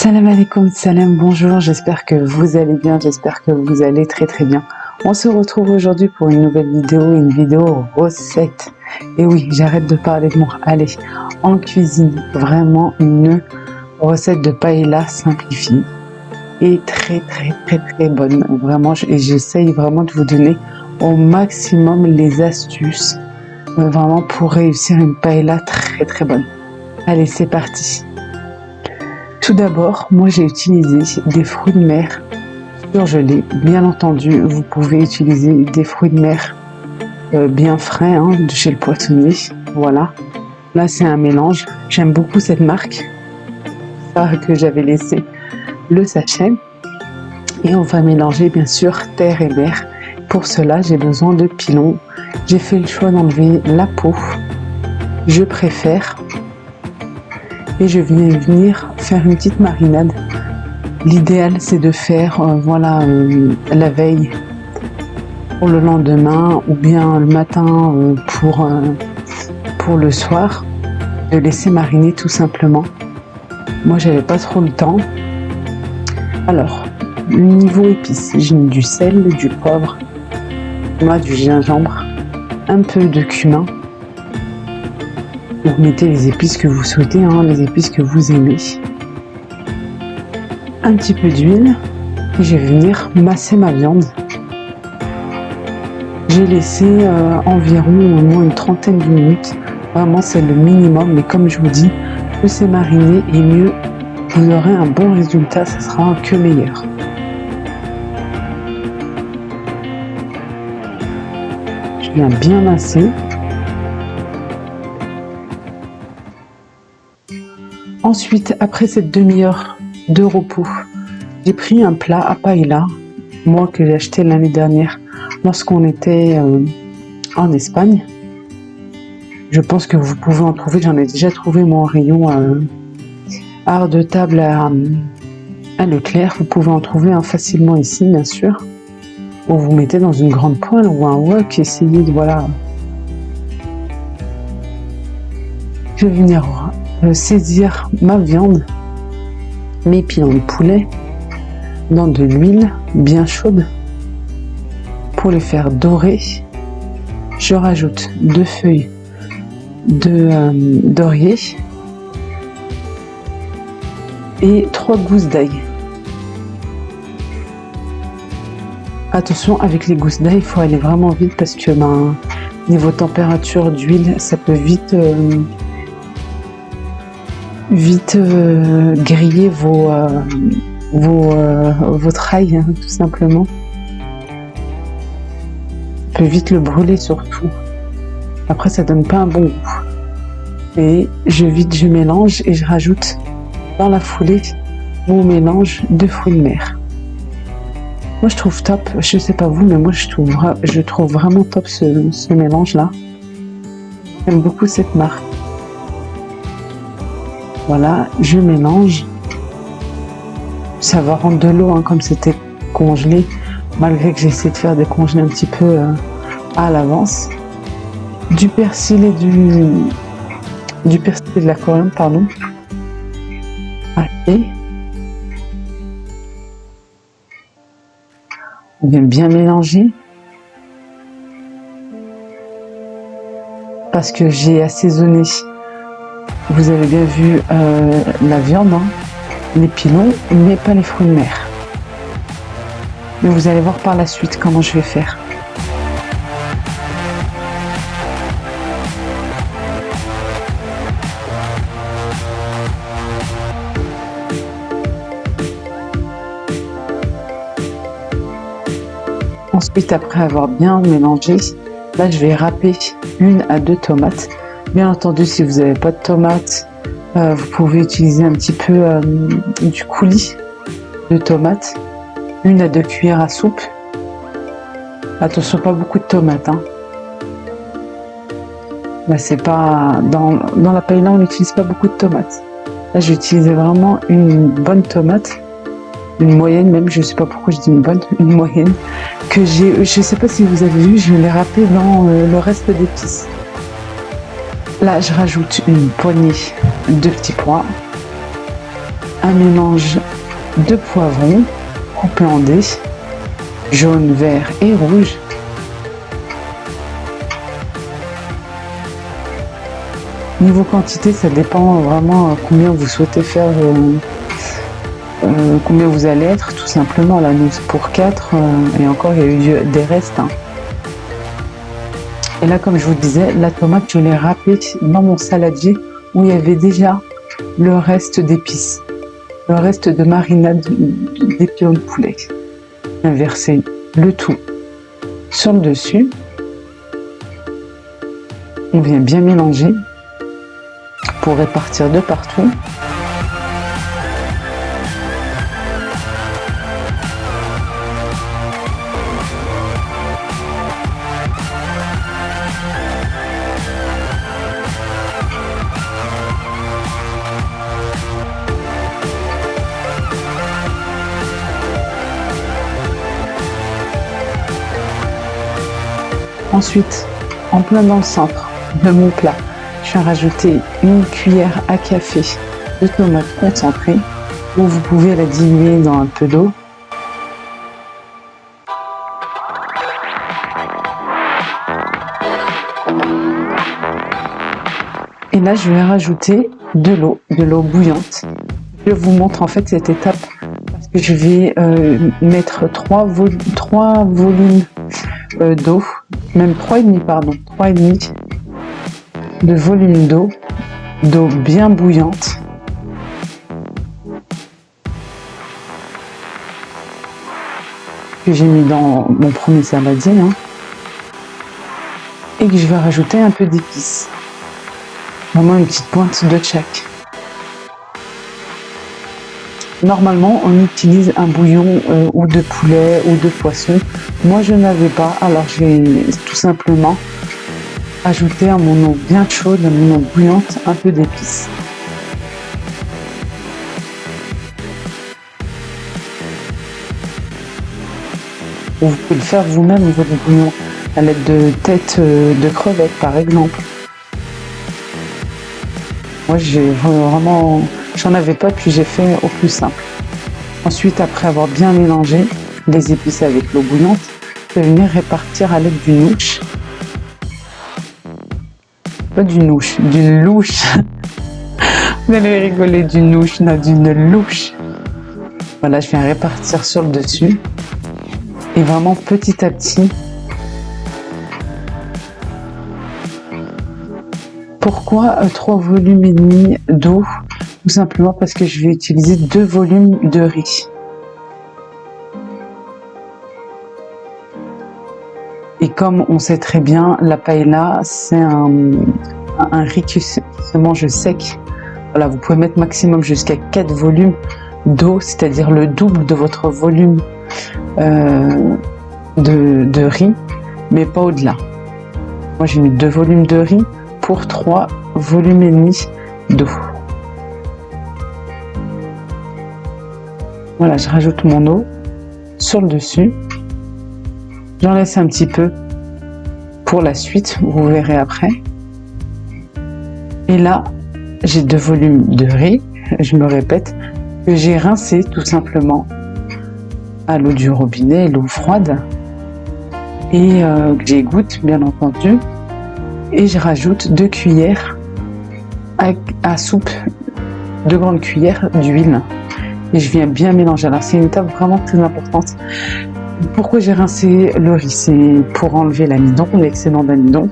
Salam alaikum, salam, bonjour, j'espère que vous allez bien, j'espère que vous allez très très bien. On se retrouve aujourd'hui pour une nouvelle vidéo, une vidéo recette. Et oui, j'arrête de parler de moi. Allez, en cuisine, vraiment une recette de paella simplifiée et très très très très bonne. Vraiment, j'essaye vraiment de vous donner au maximum les astuces vraiment pour réussir une paella très très bonne. Allez, c'est parti. Tout d'abord, moi j'ai utilisé des fruits de mer surgelés. Bien entendu, vous pouvez utiliser des fruits de mer bien frais de chez le poissonnier. Voilà. Là, c'est un mélange. J'aime beaucoup cette marque. Ça que j'avais laissé le sachet. Et on va mélanger bien sûr terre et mer. Pour cela, j'ai besoin de pilon. J'ai fait le choix d'enlever la peau. Je préfère. Et je viens venir faire une petite marinade. L'idéal c'est de faire la veille pour le lendemain ou bien le matin pour le soir, de laisser mariner tout simplement. Moi j'avais pas trop le temps. Alors niveau épices, j'ai mis du sel, du poivre, du gingembre, un peu de cumin. Vous mettez les épices que vous souhaitez, les épices que vous aimez. Un petit peu d'huile et je vais venir masser ma viande. J'ai laissé environ au moins une trentaine de minutes. Vraiment, c'est le minimum, mais comme je vous dis, plus c'est mariné et mieux vous aurez un bon résultat, ça sera que meilleur. Je viens bien masser. Ensuite, après cette demi-heure de repos, j'ai pris un plat à paella, moi que j'ai acheté l'année dernière lorsqu'on était en Espagne. Je pense que vous pouvez en trouver, j'en ai déjà trouvé mon rayon art de table à Leclerc. Vous pouvez en trouver facilement ici, bien sûr. Ou vous mettez dans une grande poêle ou un wok, essayez de Je vais venir saisir ma viande, mes pilons de poulet dans de l'huile bien chaude pour les faire dorer. Je rajoute 2 feuilles d'orier et 3 gousses d'ail. Attention avec les gousses d'ail, il faut aller vraiment vite parce que niveau température d'huile, ça peut vite griller votre ail, tout simplement. Ça peut vite le brûler surtout. Après, ça donne pas un bon goût. Et je mélange et je rajoute dans la foulée mon mélange de fruits de mer. Moi, je trouve top. Je sais pas vous, mais moi, je trouve vraiment top ce mélange-là. J'aime beaucoup cette marque. Voilà, je mélange. Ça va rendre de l'eau comme c'était congelé, malgré que j'essaie de faire décongeler un petit peu à l'avance. Du persil et du persil et de la coriandre, pardon. Allez. On vient bien mélanger. Parce que j'ai assaisonné. Vous avez bien vu la viande, les pilons, mais pas les fruits de mer. Mais vous allez voir par la suite comment je vais faire. Ensuite, après avoir bien mélangé, là je vais râper 1 à 2 tomates. Bien entendu, si vous n'avez pas de tomates, vous pouvez utiliser un petit peu du coulis de tomates. 1 à 2 cuillères à soupe. Attention, pas beaucoup de tomates. Là, c'est pas dans la paella, on n'utilise pas beaucoup de tomates. Là, j'ai utilisé vraiment une bonne tomate, une moyenne même. Je sais pas pourquoi je dis une moyenne que j'ai. Je sais pas si vous avez vu, je l'ai râpé dans le reste d'épices. Là, je rajoute une poignée de petits pois, un mélange de poivrons coupés en dés, jaune, vert et rouge. Niveau quantité, ça dépend vraiment combien vous souhaitez faire, combien vous allez être, tout simplement. Là, nous, pour 4, et encore, il y a eu des restes. Hein. Et là, comme je vous disais, la tomate, je l'ai râpée dans mon saladier où il y avait déjà le reste d'épices, le reste de marinade des pieds de poulet. J'ai versé le tout sur le dessus. On vient bien mélanger pour répartir de partout. Ensuite, en plein dans le centre de mon plat, je vais rajouter une cuillère à café de tomate concentrée, ou vous pouvez la diluer dans un peu d'eau. Et là, je vais rajouter de l'eau bouillante. Je vous montre en fait cette étape parce que je vais mettre 3 volumes d'eau, même 3,5 pardon, 3,5 de volume d'eau bien bouillante. Que j'ai mis dans mon premier saladier, hein, et que je vais rajouter un peu d'épices, vraiment une petite pointe de chaque. Normalement, on utilise un bouillon ou de poulet ou de poisson. Moi, je n'avais pas, alors j'ai tout simplement ajouté à mon eau bien chaude, à mon eau bouillante, un peu d'épices. Vous pouvez le faire vous-même au niveau du bouillon, à l'aide de têtes de crevettes par exemple. Moi, j'en avais pas, puis j'ai fait au plus simple. Ensuite, après avoir bien mélangé les épices avec l'eau bouillante, je vais venir répartir à l'aide d'une louche. Pas d'une louche, d'une louche. Vous allez rigoler, d'une louche, non, d'une louche. Voilà, je viens répartir sur le dessus. Et vraiment petit à petit. Pourquoi 3 volumes et demi d'eau? Tout simplement parce que je vais utiliser 2 volumes de riz. Et comme on sait très bien, la paella, c'est un riz qui se mange sec. Voilà, vous pouvez mettre maximum jusqu'à 4 volumes d'eau, c'est-à-dire le double de votre volume de riz, mais pas au-delà. Moi, j'ai mis 2 volumes de riz pour 3 volumes et demi d'eau. Voilà, je rajoute mon eau sur le dessus. J'en laisse un petit peu pour la suite, vous verrez après. Et là, j'ai 2 volumes de riz, je me répète, que j'ai rincé tout simplement à l'eau du robinet, l'eau froide, et que j'égoutte bien entendu. Et je rajoute 2 cuillères à soupe, 2 grandes cuillères d'huile. Et je viens bien mélanger. Alors c'est une étape vraiment très importante. Pourquoi j'ai rincé le riz? C'est pour enlever l'amidon, l'excédent d'amidon.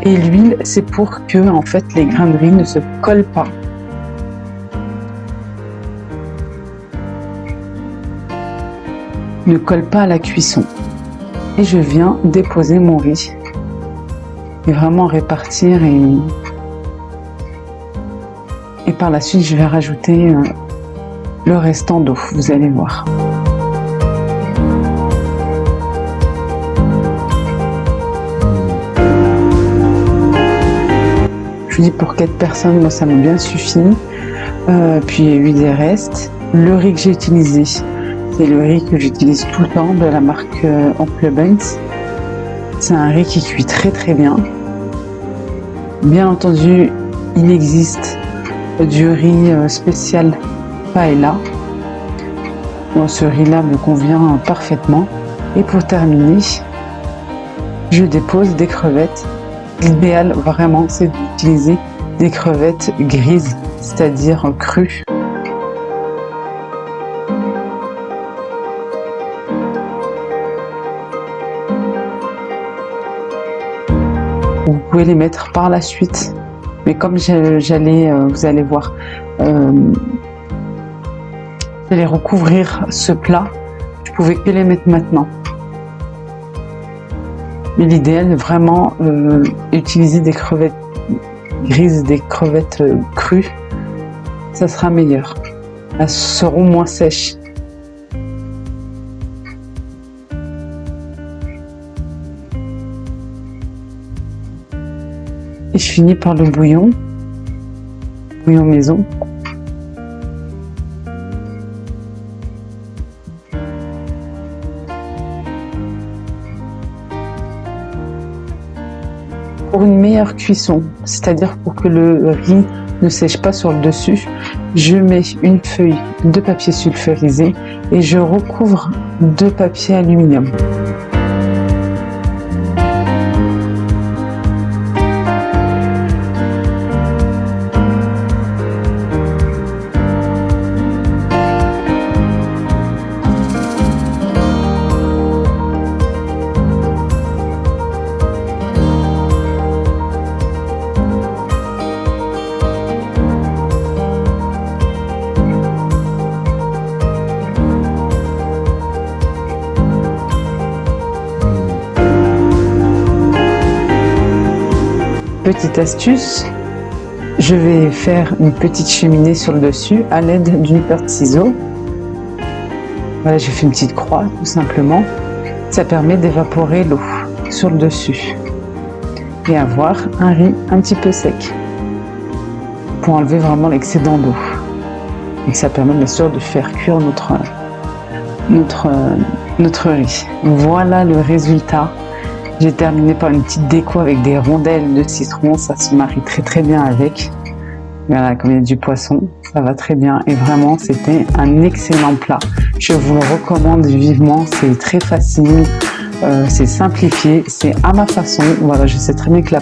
Et l'huile, c'est pour que en fait les grains de riz ne se collent pas. Ne collent pas à la cuisson. Et je viens déposer mon riz. Et vraiment répartir et par la suite je vais rajouter le restant d'eau, vous allez voir. Je vous dis pour 4 personnes, moi ça m'a bien suffi. Puis il y a eu des restes. Le riz que j'ai utilisé, c'est le riz que j'utilise tout le temps de la marque Oncle Ben's. C'est un riz qui cuit très très bien. Bien entendu, il existe du riz spécial paella. Bon, ce riz-là me convient parfaitement. Et pour terminer, je dépose des crevettes. L'idéal, vraiment, c'est d'utiliser des crevettes grises, c'est-à-dire crues. Vous pouvez les mettre par la suite, mais comme j'allais, vous allez voir, j'allais recouvrir ce plat, je pouvais que les mettre maintenant. Mais l'idéal est vraiment utiliser des crevettes grises, des crevettes crues, ça sera meilleur. Elles seront moins sèches. Et je finis par le bouillon maison. Pour une meilleure cuisson, c'est-à-dire pour que le riz ne sèche pas sur le dessus, je mets une feuille de papier sulfurisé et je recouvre de papier aluminium. Petite astuce, je vais faire une petite cheminée sur le dessus à l'aide d'une paire de ciseaux. Voilà, j'ai fait une petite croix tout simplement. Ça permet d'évaporer l'eau sur le dessus et avoir un riz un petit peu sec pour enlever vraiment l'excédent d'eau. Et ça permet bien sûr de faire cuire notre riz. Voilà le résultat. J'ai terminé par une petite déco avec des rondelles de citron, ça se marie très très bien avec. Voilà, comme il y a du poisson, ça va très bien. Et vraiment, c'était un excellent plat. Je vous le recommande vivement, c'est très facile, c'est simplifié, c'est à ma façon. Voilà, je sais très bien que la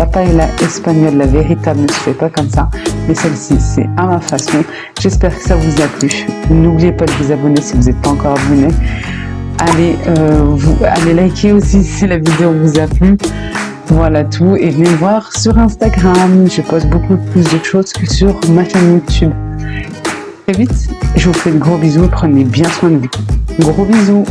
paella espagnole, la véritable, ne se fait pas comme ça. Mais celle-ci, c'est à ma façon. J'espère que ça vous a plu. N'oubliez pas de vous abonner si vous n'êtes pas encore abonné. Allez liker aussi si la vidéo vous a plu. Voilà tout. Et venez me voir sur Instagram. Je poste beaucoup plus de choses que sur ma chaîne YouTube. Très vite, je vous fais de gros bisous. Prenez bien soin de vous. Gros bisous.